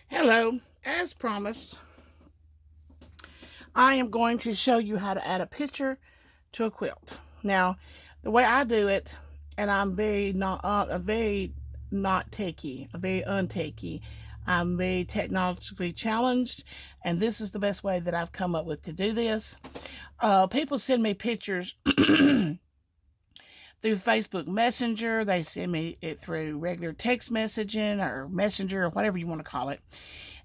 Hello, as promised, I am going to show you how to add a picture to a quilt. Now, the way I do it, and I'm very not techy, very untechy. I'm very technologically challenged, and this is the best way that I've come up with to do this. People send me pictures through Facebook Messenger. They send me it through regular text messaging or Messenger or whatever you want to call it.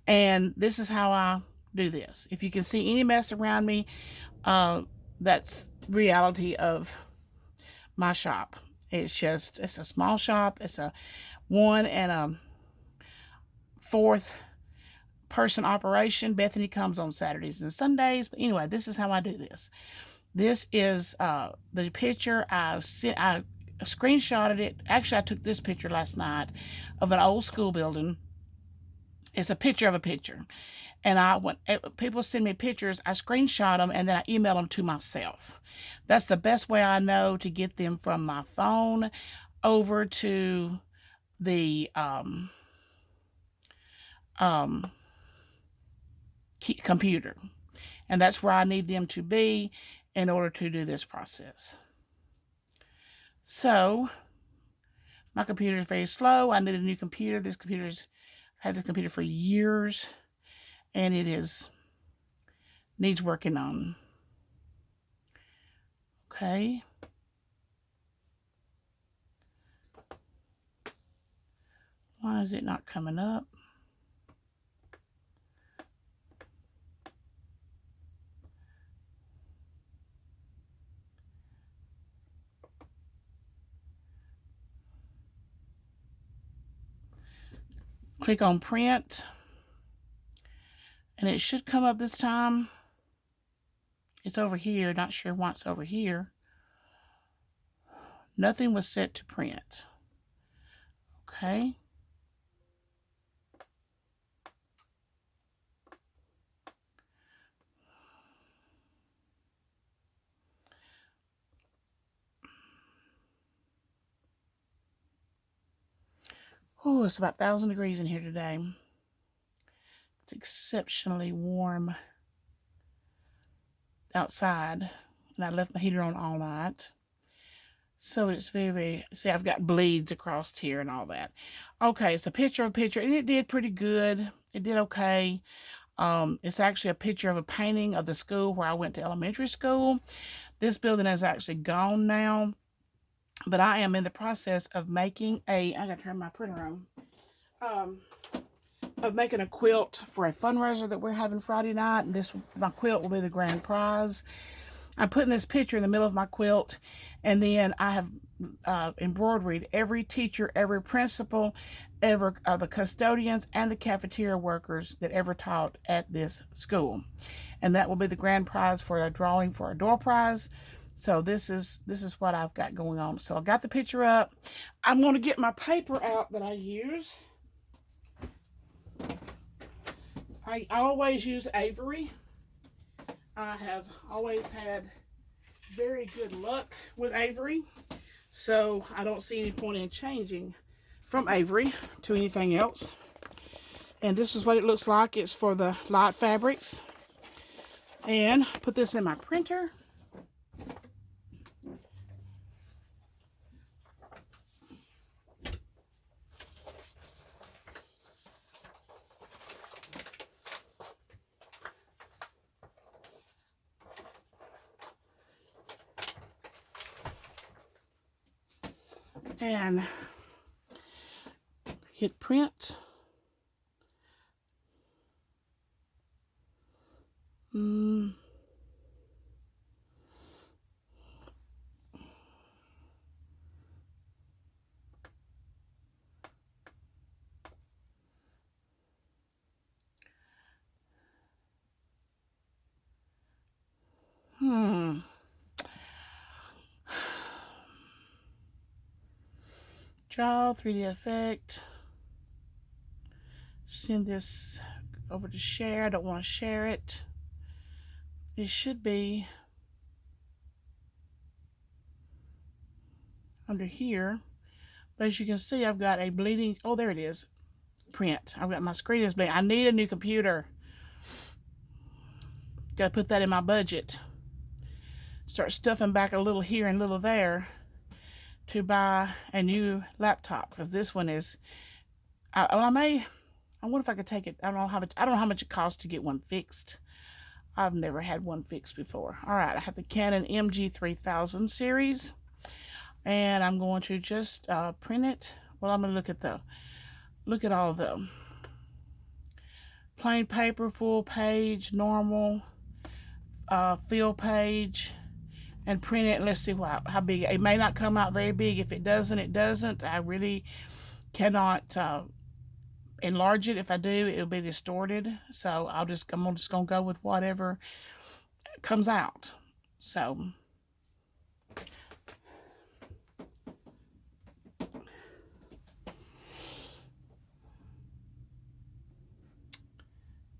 And this is how I do this. If you can see any mess around me, that's reality of my shop. It's a small shop. It's a 1 and 4th person operation. Bethany comes on Saturdays and Sundays. But anyway, this is how I do this. This is the picture I screenshotted it. Actually, I took this picture last night of an old school building. It's a picture of a picture. And when people send me pictures, I screenshot them and then I email them to myself. That's the best way I know to get them from my phone over to the computer. And that's where I need them to be in order to do this process. So my computer is very slow. I need a new computer. I've had this computer for years, and it needs working on. Okay. Why is it not coming up? Click on print, and it should come up this time. It's over here. Not sure why it's over here. Nothing was set to print. Okay. Oh, it's about 1,000 degrees in here today. It's exceptionally warm outside, and I left my heater on all night. So it's very, see, I've got bleeds across here and all that. Okay, it's a picture of a picture, and it did pretty good. It did okay. It's actually a picture of a painting of the school where I went to elementary school. This building is actually gone now, but I am in the process of making I gotta turn my printer on, of making a quilt for a fundraiser that we're having Friday night, and my quilt will be the grand prize. I'm putting this picture in the middle of my quilt, and then I have embroidered every teacher, every principal, the custodians, and the cafeteria workers that ever taught at this school, and that will be the grand prize for a drawing for a door prize. So this is what I've got going on. So I got the picture up. I'm going to get my paper out that I use. I always use Avery. I have always had very good luck with Avery, so I don't see any point in changing from Avery to anything else. And this is what it looks like. It's for the light fabrics. And put this in my printer. And hit print. Draw 3D effect. Send this over to share. I don't want to share it. It should be under here. But as you can see, I've got a bleeding. Oh, there it is. print. I've got my screen is big. I need a new computer. Got to put that in my budget. Start stuffing back a little here and a little there to buy a new laptop, because this one is. I wonder if I could take it. I don't know how much it costs to get one fixed. I've never had one fixed before. All right, I have the Canon MG3000 series, and I'm going to just print it. Well, I'm going to look at all of them. Plain paper, full page, normal, fill page, and print it. And let's see how big. It may not come out very big. If it doesn't, it doesn't. I really cannot enlarge it. If I do, it'll be distorted. So I'm just gonna go with whatever comes out. So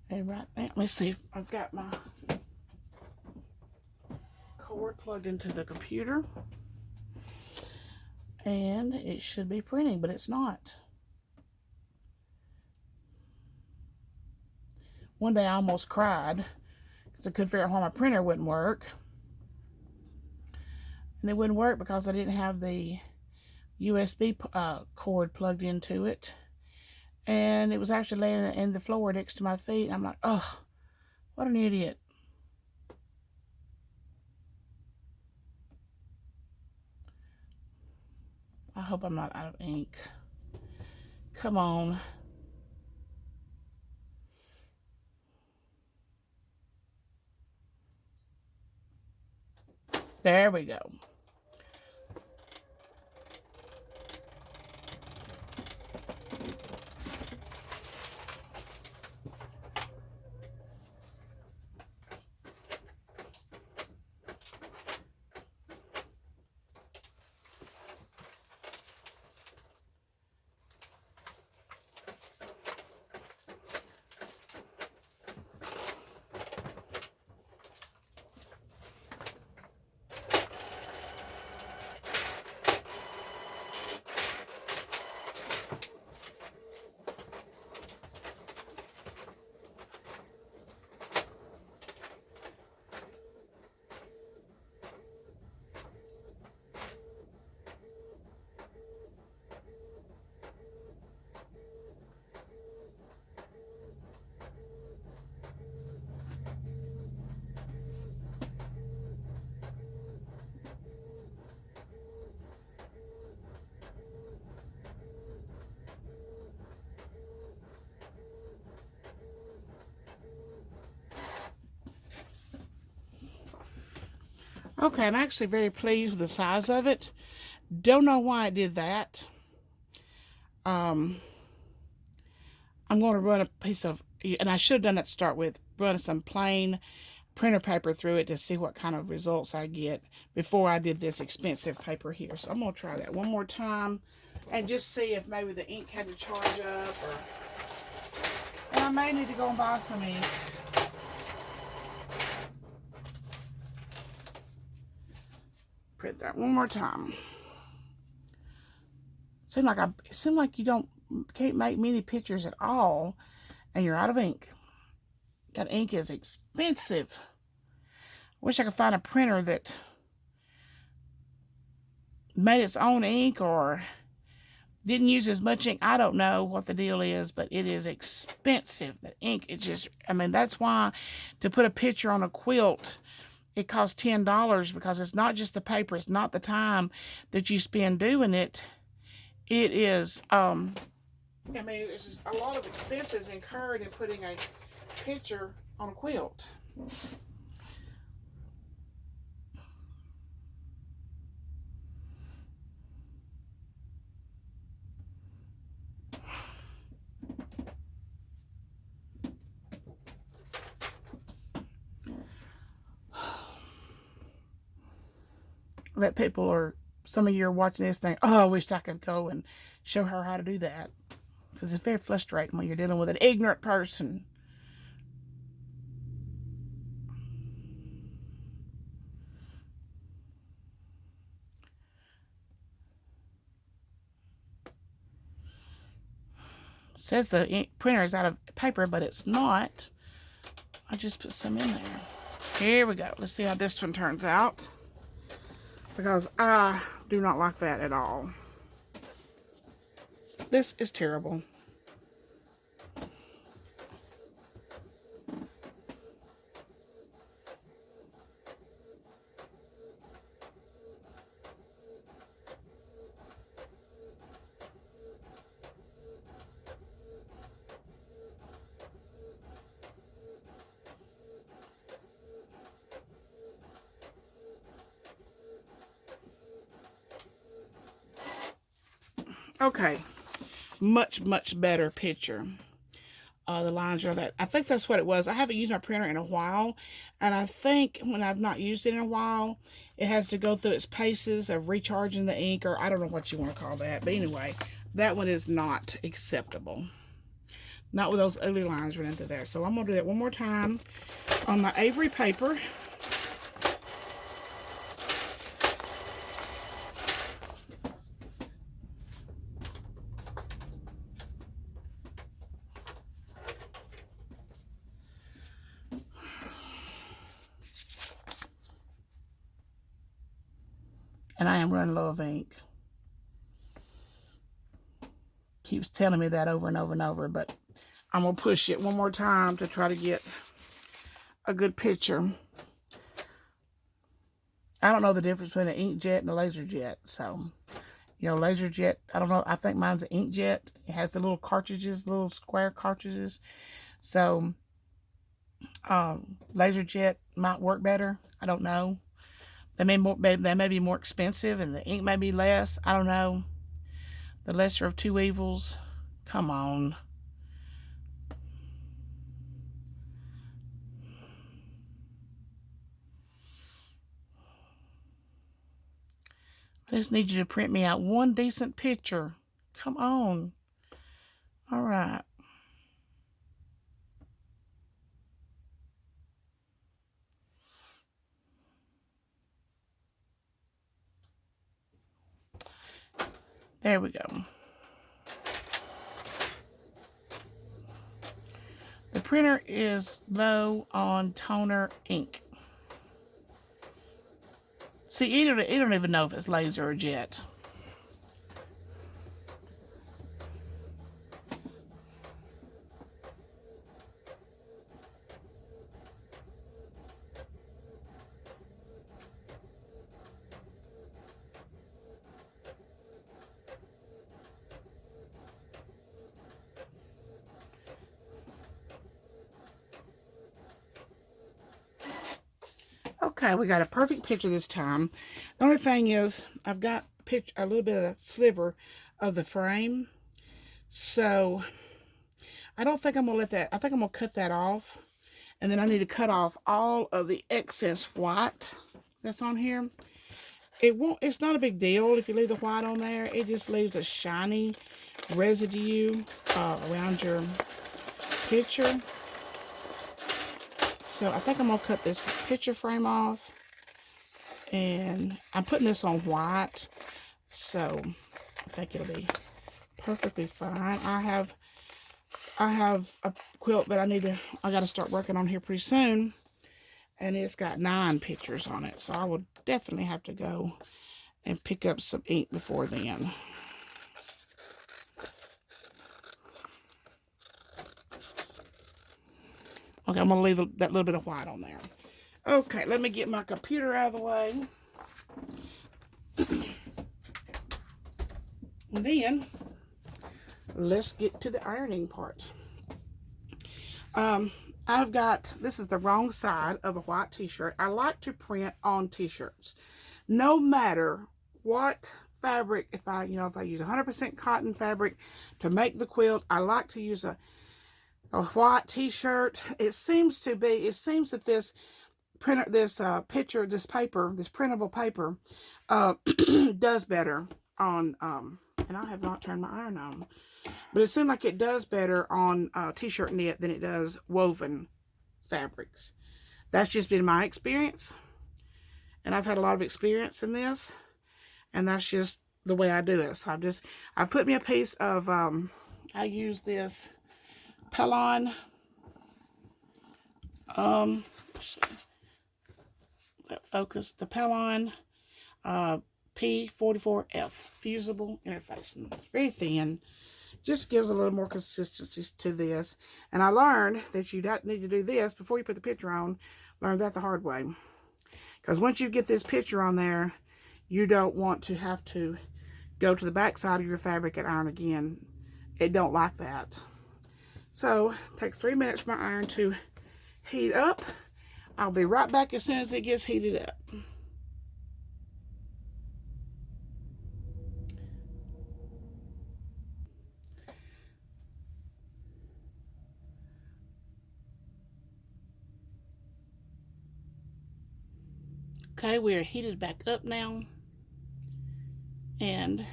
and right now, let me see if I've got my cord plugged into the computer, and it should be printing, but it's not. One day I almost cried because I couldn't figure out why my printer wouldn't work. And it wouldn't work because I didn't have the USB cord plugged into it. And it was actually laying in the floor next to my feet. I'm like, oh, what an idiot. I hope I'm not out of ink. Come on. There we go. Okay, I'm actually very pleased with the size of it. Don't know why I did that. I'm going to run a piece of, and I should have done that to start with, run some plain printer paper through it to see what kind of results I get before I did this expensive paper here. So I'm going to try that one more time and just see if maybe the ink had to charge up, and I may need to go and buy some ink. Print that one more time. Seemed like you can't make many pictures at all, and you're out of ink. That ink is expensive. Wish I could find a printer that made its own ink or didn't use as much ink. I don't know what the deal is, but it is expensive. The ink, that's why to put a picture on a quilt, it costs $10, because it's not just the paper, it's not the time that you spend doing it. It is, there's just a lot of expenses incurred in putting a picture on a quilt. I bet some of you are watching this thing, oh, I wish I could go and show her how to do that. Because it's very frustrating when you're dealing with an ignorant person. says the ink printer is out of paper, but it's not. I just put some in there. Here we go. Let's see how this one turns out, because I do not like that at all. This is terrible. Okay, much better picture. The lines are that. I think that's what it was. I haven't used my printer in a while, and I think when I've not used it in a while, it has to go through its paces of recharging the ink, or I don't know what you want to call that. But anyway, that one is not acceptable. Not with those ugly lines running through there. So I'm going to do that one more time on my Avery paper. And I am running low of ink. Keeps telling me that over and over and over, but I'm going to push it one more time to try to get a good picture. I don't know the difference between an inkjet and a laser jet. So, you know, laser jet, I don't know. I think mine's an inkjet. It has the little cartridges, little square cartridges. So, laser jet might work better. I don't know. They may be more expensive and the ink may be less. I don't know. The lesser of two evils. Come on. I just need you to print me out one decent picture. Come on. All right. There we go. The printer is low on toner ink. See, it don't even know if it's laser or jet. Okay, we got a perfect picture this time. The only thing is, I've got a little bit of a sliver of the frame. So, I don't think I'm going to let that, I think I'm going to cut that off. And then I need to cut off all of the excess white that's on here. It's not a big deal if you leave the white on there. It just leaves a shiny residue around your picture. So I think I'm going to cut this picture frame off. And I'm putting this on white. So I think it'll be perfectly fine. I have a quilt that I got to start working on here pretty soon. And it's got 9 pictures on it. So I will definitely have to go and pick up some ink before then. Okay, I'm going to leave that little bit of white on there. Okay, let me get my computer out of the way. And then, let's get to the ironing part. This is the wrong side of a white t-shirt. I like to print on t-shirts. No matter what fabric, if I use 100% cotton fabric to make the quilt, I like to use a white t-shirt. It seems that this printable paper, does better on, and I have not turned my iron on, but it seems like it does better on t-shirt knit than it does woven fabrics. That's just been my experience, and I've had a lot of experience in this, and that's just the way I do it. So I've put me a piece of I use this Pelon that focus, the Pelon P44F fusible interface. And it's very thin. Just gives a little more consistency to this. And I learned that you don't need to do this before you put the picture on. Learned that the hard way. Because once you get this picture on there, you don't want to have to go to the back side of your fabric and iron again. It don't like that. So it takes 3 minutes for my iron to heat up. I'll be right back as soon as it gets heated up. Okay, we are heated back up now. And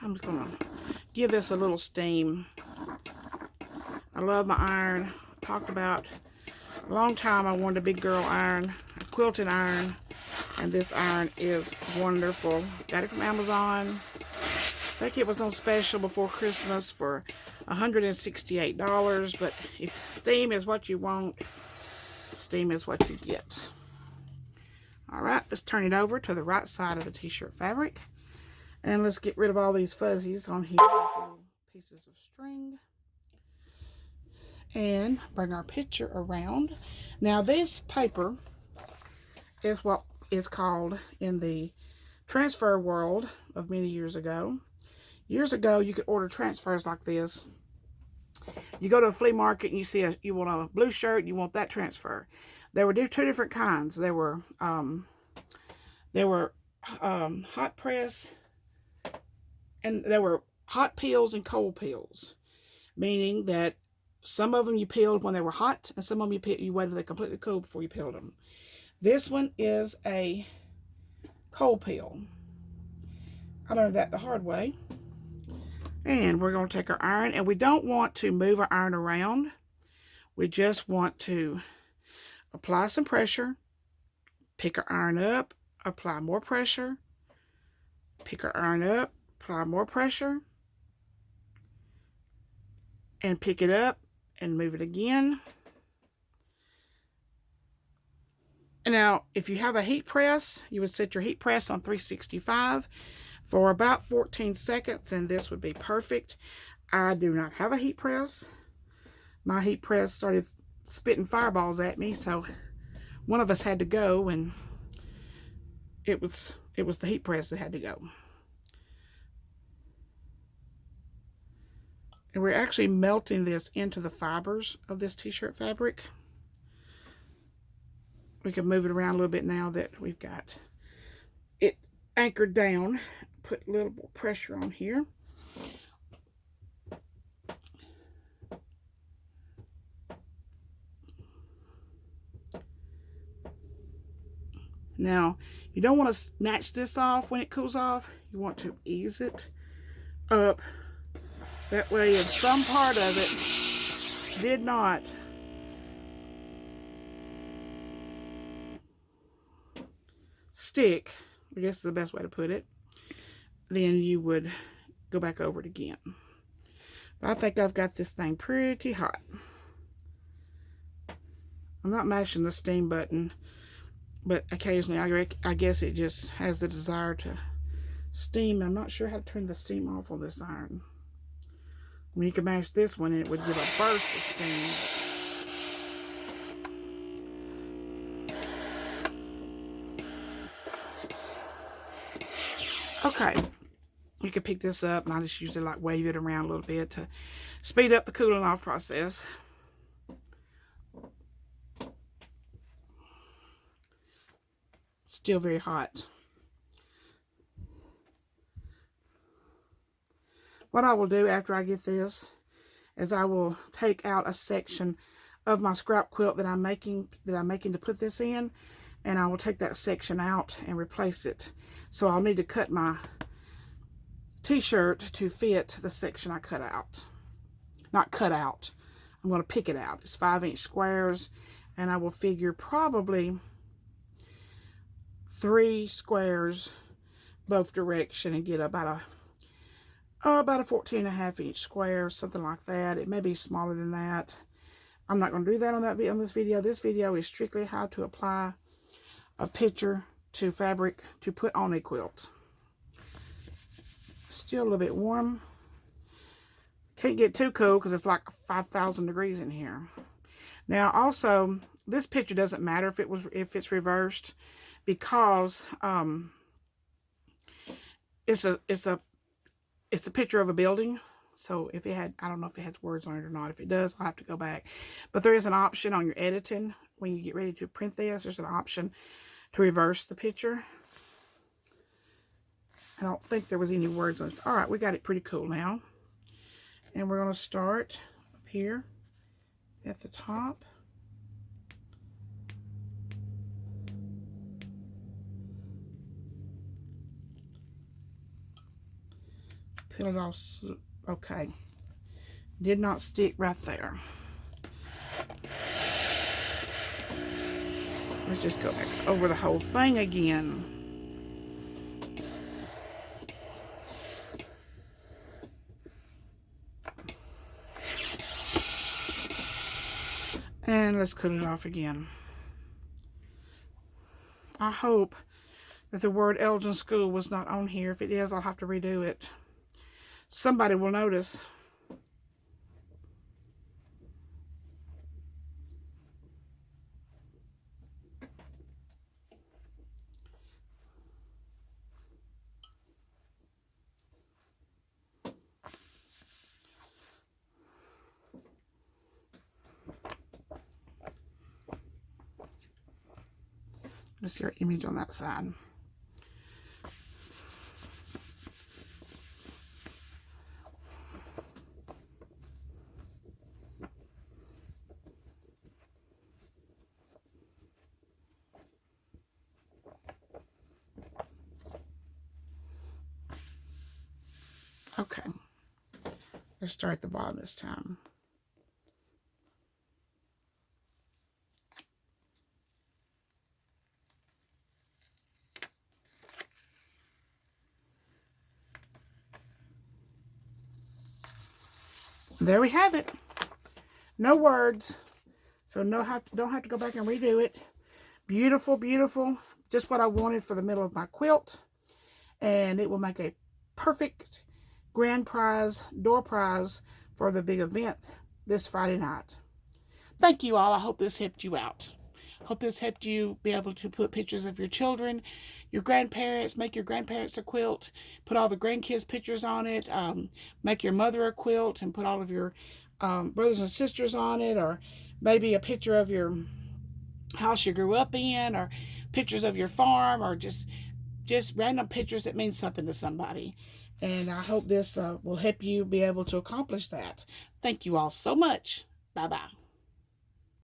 I'm just gonna give this a little steam. I love my iron. Talked about a long time I wanted a big girl iron, a quilting iron, and this iron is wonderful. Got it from Amazon. I think it was on special before Christmas for $168, but if steam is what you want, steam is what you get. All right, let's turn it over to the right side of the t-shirt fabric, and let's get rid of all these fuzzies on here, little pieces of string, and bring our picture around. Now this paper is what is called in the transfer world of many years ago. Years ago, you could order transfers like this. You go to a flea market and you see you want a blue shirt, you want that transfer. There were two different kinds. There were hot press, and there were hot peels and cold peels, meaning that some of them you peeled when they were hot, and some of them you waited until they completely cooled before you peeled them. This one is a cold peel. I learned that the hard way. And we're going to take our iron, and we don't want to move our iron around. We just want to apply some pressure, pick our iron up, apply more pressure, pick our iron up, apply more pressure, and pick it up and move it again. And now, if you have a heat press, you would set your heat press on 365 for about 14 seconds, and this would be perfect. I do not have a heat press. My heat press started spitting fireballs at me, so one of us had to go, and it was the heat press that had to go. And we're actually melting this into the fibers of this t-shirt fabric. We can move it around a little bit now that we've got it anchored down. Put a little more pressure on here. Now, you don't want to snatch this off when it cools off. You want to ease it up. That way, if some part of it did not stick, I guess is the best way to put it, then you would go back over it again. But I think I've got this thing pretty hot. I'm not mashing the steam button, but occasionally I guess it just has the desire to steam. I'm not sure how to turn the steam off on this iron. When you can mash this one and it would give a burst of steam. Okay, you can pick this up, and I just usually like wave it around a little bit to speed up the cooling off process. Still very hot. What I will do after I get this is I will take out a section of my scrap quilt that I'm making to put this in, and I will take that section out and replace it. So I'll need to cut my t-shirt to fit the section I cut out. Not cut out. I'm going to pick it out. It's 5-inch squares, and I will figure probably 3 squares both direction and get about about a 14.5-inch square, something like that. It may be smaller than that. I'm not going to do that on this video. This video is strictly how to apply a picture to fabric to put on a quilt. Still a little bit warm. Can't get too cool because it's like 5,000 degrees in here. Now also, this picture doesn't matter if it's reversed, because it's a picture of a building. So if it had, I don't know if it has words on it or not. If it does, I'll have to go back. But there is an option on your editing when you get ready to print this. There's an option to reverse the picture. I don't think there was any words on it. All right, we got it pretty cool now. And we're going to start up here at the top. Peel it off. Okay. Did not stick right there. Let's just go back over the whole thing again. And let's cut it off again. I hope that the word Elgin School was not on here. If it is, I'll have to redo it. Somebody will notice. Let's see our image on that side. Okay, let's start at the bottom this time. There we have it. No words, so don't have to go back and redo it. Beautiful, beautiful. Just what I wanted for the middle of my quilt, and it will make a perfect grand prize, door prize for the big event this Friday night. Thank you all. I hope this helped you out. Hope this helped you be able to put pictures of your children, your grandparents, make your grandparents a quilt, put all the grandkids' pictures on it, make your mother a quilt and put all of your brothers and sisters on it, or maybe a picture of your house you grew up in, or pictures of your farm, or just random pictures that mean something to somebody. And I hope this will help you be able to accomplish that. Thank you all so much. Bye-bye.